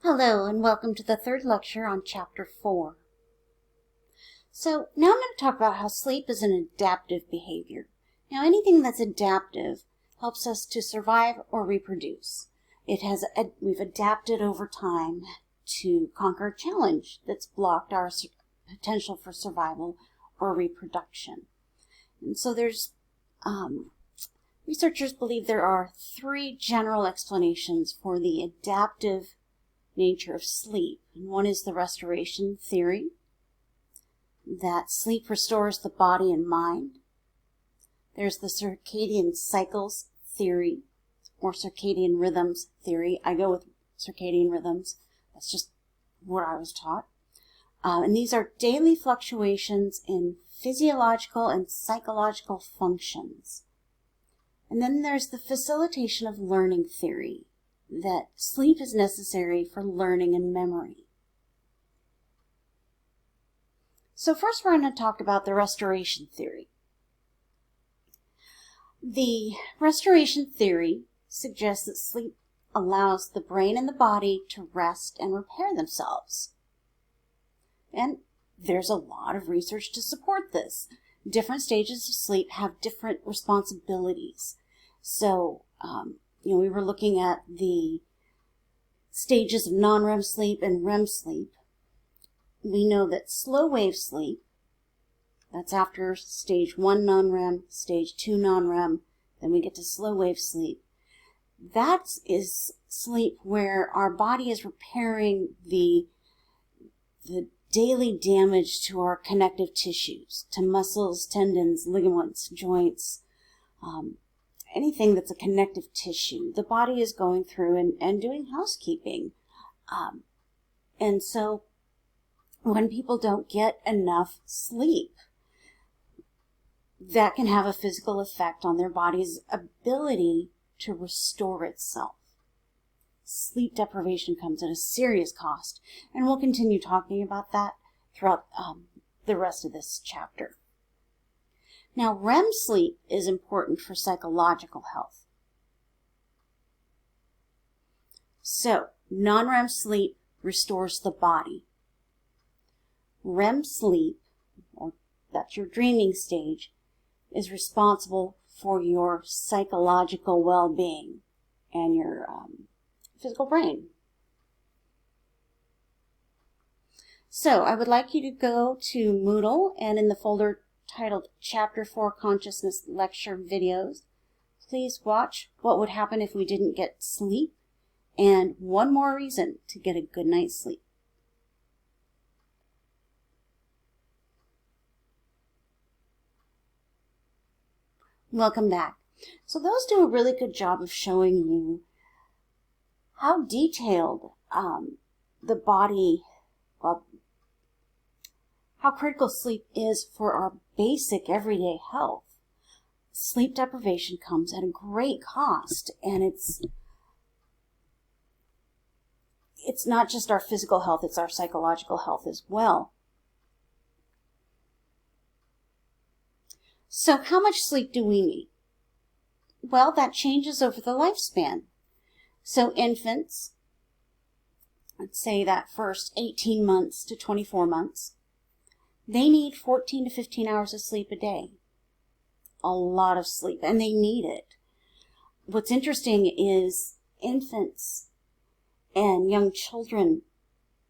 Hello and welcome to the third lecture on Chapter 4. So now I'm going to talk about how sleep is an adaptive behavior. Now anything that's adaptive helps us to survive or reproduce. We've adapted over time to conquer a challenge that's blocked our potential for survival or reproduction. And so researchers believe there are three general explanations for the adaptive nature of sleep. And one is the restoration theory, that sleep restores the body and mind. There's the circadian cycles theory, or circadian rhythms theory. I go with circadian rhythms. That's just what I was taught. And these are daily fluctuations in physiological and psychological functions. And then there's the facilitation of learning theory, that sleep is necessary for learning and memory. So first we're going to talk about the restoration theory. The restoration theory suggests that sleep allows the brain and the body to rest and repair themselves. And there's a lot of research to support this. Different stages of sleep have different responsibilities. So, we were looking at the stages of non-REM sleep and REM sleep. We know that slow wave sleep, that's after stage 1 non-REM, stage 2 non-REM, then we get to slow wave sleep. That is sleep where our body is repairing the daily damage to our connective tissues, to muscles, tendons, ligaments, joints, anything that's a connective tissue. The body is going through and doing housekeeping. And so when people don't get enough sleep, that can have a physical effect on their body's ability to restore itself. Sleep deprivation comes at a serious cost, and we'll continue talking about that throughout the rest of this chapter. Now, REM sleep is important for psychological health. So, non-REM sleep restores the body. REM sleep, or that's your dreaming stage, is responsible for your psychological well-being and your physical brain. So, I would like you to go to Moodle, and in the folder titled Chapter 4 Consciousness Lecture Videos, please watch What Would Happen If We Didn't Get Sleep, and one more reason to get a good night's sleep. Welcome back. So those do a really good job of showing you how detailed the body, how critical sleep is for our basic everyday health. Sleep deprivation comes at a great cost, and it's not just our physical health, it's our psychological health as well. So how much sleep do we need? Well, that changes over the lifespan. So infants, let's say that first 18 months to 24 months, they need 14 to 15 hours of sleep a day. A lot of sleep, and they need it. What's interesting is infants and young children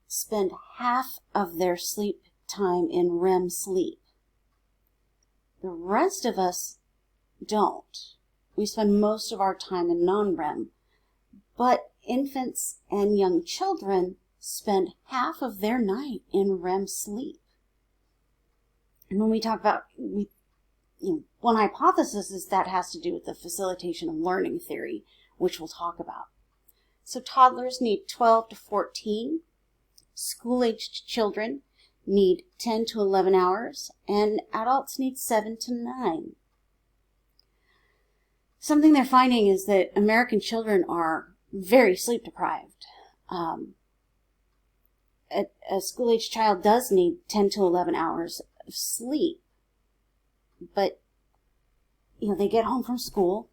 spend half of their sleep time in REM sleep. The rest of us don't. We spend most of our time in non-REM, but infants and young children spend half of their night in REM sleep. And when we talk about, one hypothesis is that has to do with the facilitation of learning theory, which we'll talk about. So toddlers need 12 to 14. School-aged children need 10 to 11 hours, and adults need 7 to 9. Something they're finding is that American children are very sleep deprived. A school-aged child does need 10 to 11 hours of sleep, but they get home from school,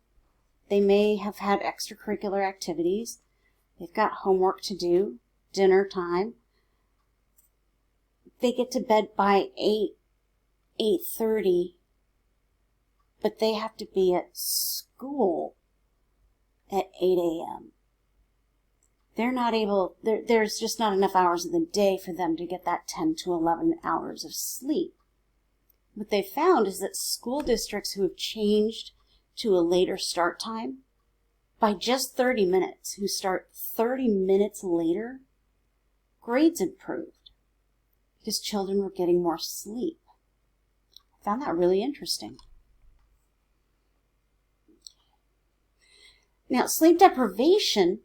they may have had extracurricular activities, they've got homework to do, dinner time. They get to bed by 8:30, but they have to be at school at 8 a.m. They're not able, there's just not enough hours in the day for them to get that 10 to 11 hours of sleep. What they found is that school districts who have changed to a later start time, by just 30 minutes, who start 30 minutes later, grades improved because children were getting more sleep. I found that really interesting. Now, sleep deprivation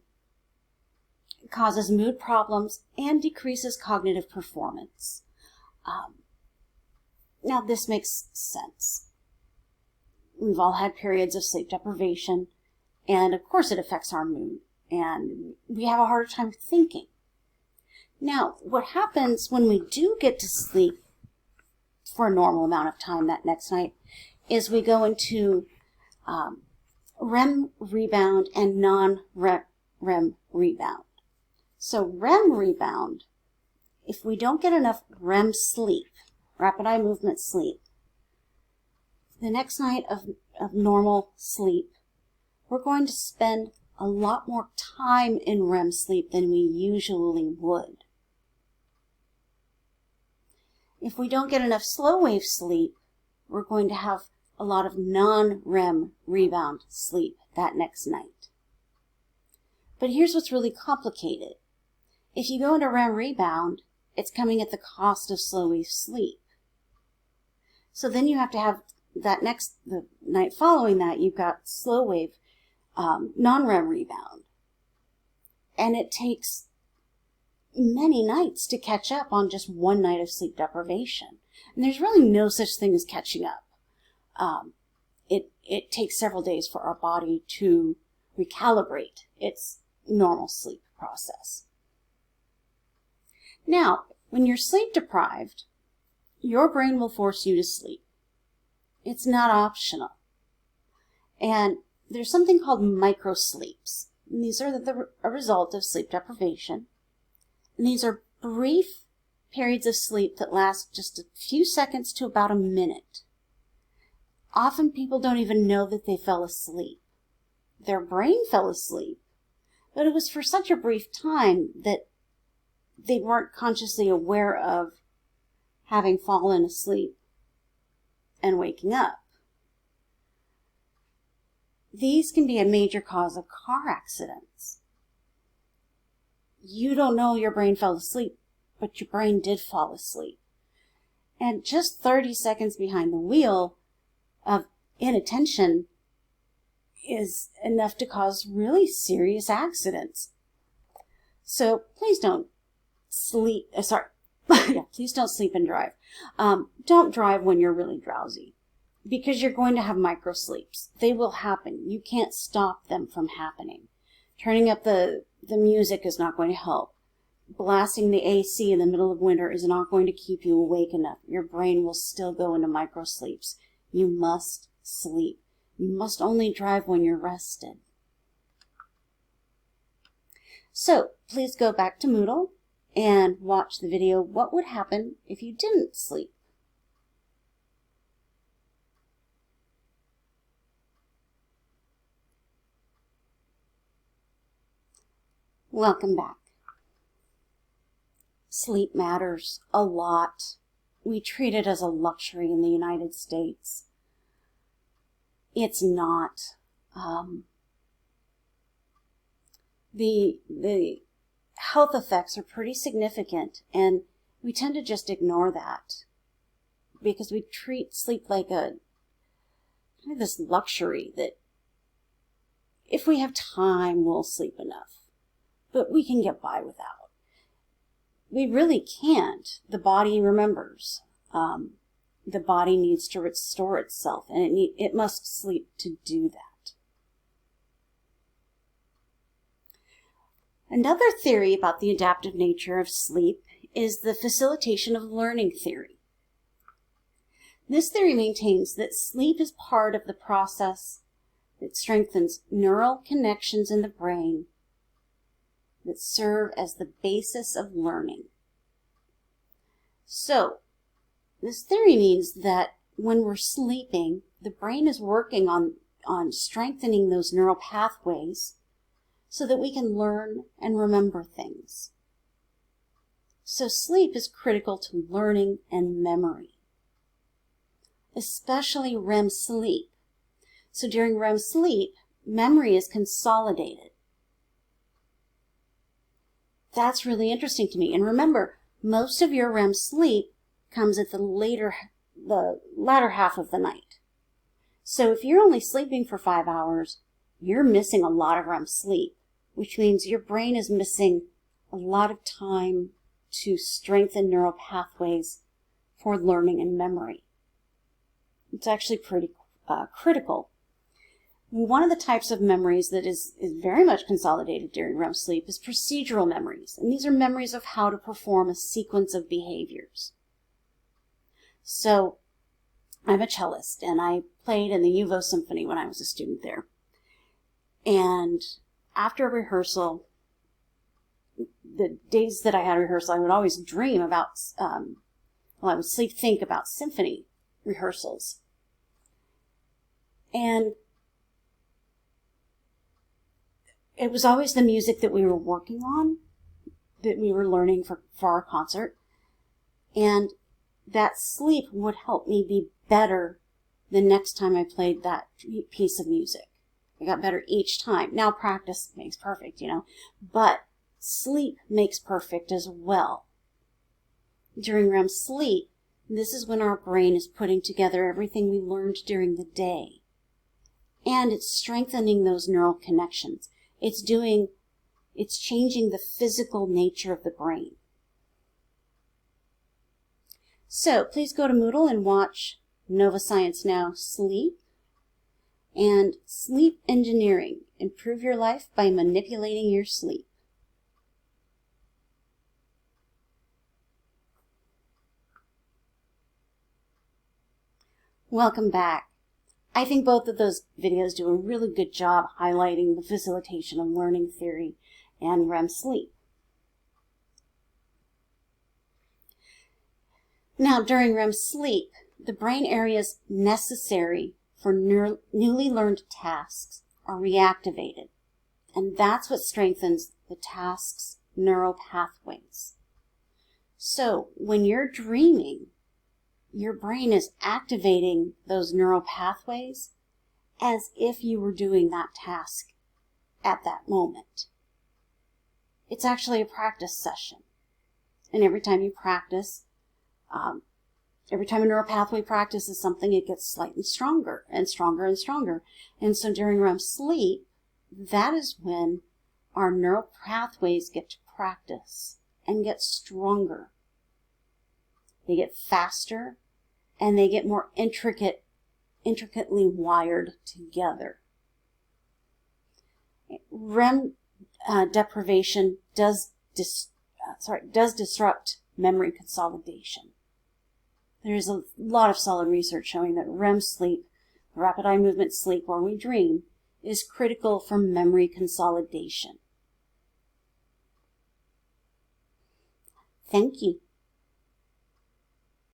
causes mood problems and decreases cognitive performance. Now, this makes sense. We've all had periods of sleep deprivation, and of course it affects our mood, and we have a harder time thinking. Now, what happens when we do get to sleep for a normal amount of time that next night is we go into REM rebound and non-REM rebound. So REM rebound, if we don't get enough REM sleep, rapid eye movement sleep, the next night of normal sleep, we're going to spend a lot more time in REM sleep than we usually would. If we don't get enough slow wave sleep, we're going to have a lot of non-REM rebound sleep that next night. But here's what's really complicated. If you go into REM rebound, it's coming at the cost of slow wave sleep. So then you have to have the night following that, you've got slow wave, non-REM rebound. And it takes many nights to catch up on just one night of sleep deprivation. And there's really no such thing as catching up. It takes several days for our body to recalibrate its normal sleep process. Now, when you're sleep deprived, your brain will force you to sleep. It's not optional. And there's something called microsleeps. And these are a result of sleep deprivation. And these are brief periods of sleep that last just a few seconds to about a minute. Often people don't even know that they fell asleep. Their brain fell asleep, but it was for such a brief time that they weren't consciously aware of having fallen asleep and waking up. These can be a major cause of car accidents. You don't know your brain fell asleep, but your brain did fall asleep. And just 30 seconds behind the wheel of inattention is enough to cause really serious accidents. So please don't sleep, please don't sleep and drive. Don't drive when you're really drowsy, because you're going to have microsleeps. They will happen. You can't stop them from happening. Turning up the music is not going to help. Blasting the AC in the middle of winter is not going to keep you awake enough. Your brain will still go into microsleeps. You must sleep. You must only drive when you're rested. So please go back to Moodle and watch the video, What Would Happen If You Didn't Sleep? Welcome back. Sleep matters a lot. We treat it as a luxury in the United States. It's not. The health effects are pretty significant, and we tend to just ignore that because we treat sleep like this luxury that if we have time, we'll sleep enough, but we can get by without. We really can't. The body remembers. The body needs to restore itself, and it must sleep to do that. Another theory about the adaptive nature of sleep is the facilitation of learning theory. This theory maintains that sleep is part of the process that strengthens neural connections in the brain that serve as the basis of learning. So, this theory means that when we're sleeping, the brain is working on strengthening those neural pathways so that we can learn and remember things. So sleep is critical to learning and memory, especially REM sleep. So during REM sleep, memory is consolidated. That's really interesting to me. And remember, most of your REM sleep comes at the latter half of the night. So if you're only sleeping for 5 hours, you're missing a lot of REM sleep, which means your brain is missing a lot of time to strengthen neural pathways for learning and memory. It's actually pretty critical. One of the types of memories that is very much consolidated during REM sleep is procedural memories. And these are memories of how to perform a sequence of behaviors. So, I'm a cellist, and I played in the UVO Symphony when I was a student there. And after a rehearsal, the days that I had rehearsal, I would always dream about, I would think about symphony rehearsals. And it was always the music that we were working on, that we were learning for our concert. And that sleep would help me be better the next time I played that piece of music. I got better each time. Now practice makes perfect, but sleep makes perfect as well. During REM sleep, this is when our brain is putting together everything we learned during the day. And it's strengthening those neural connections. It's changing the physical nature of the brain. So please go to Moodle and watch Nova Science Now Sleep and Sleep Engineering. Improve your life by manipulating your sleep. Welcome back. I think both of those videos do a really good job highlighting the facilitation of learning theory and REM sleep. Now, during REM sleep, the brain areas necessary for newly learned tasks are reactivated, and that's what strengthens the task's neural pathways. So, when you're dreaming, your brain is activating those neural pathways as if you were doing that task at that moment. It's actually a practice session. And every time you practice, every time a neural pathway practices something, it gets slightly stronger and stronger and stronger. And so during REM sleep, that is when our neural pathways get to practice and get stronger. They get faster, and they get more intricately wired together. REM deprivation does disrupt memory consolidation. There is a lot of solid research showing that REM sleep, rapid eye movement sleep where we dream, is critical for memory consolidation. Thank you.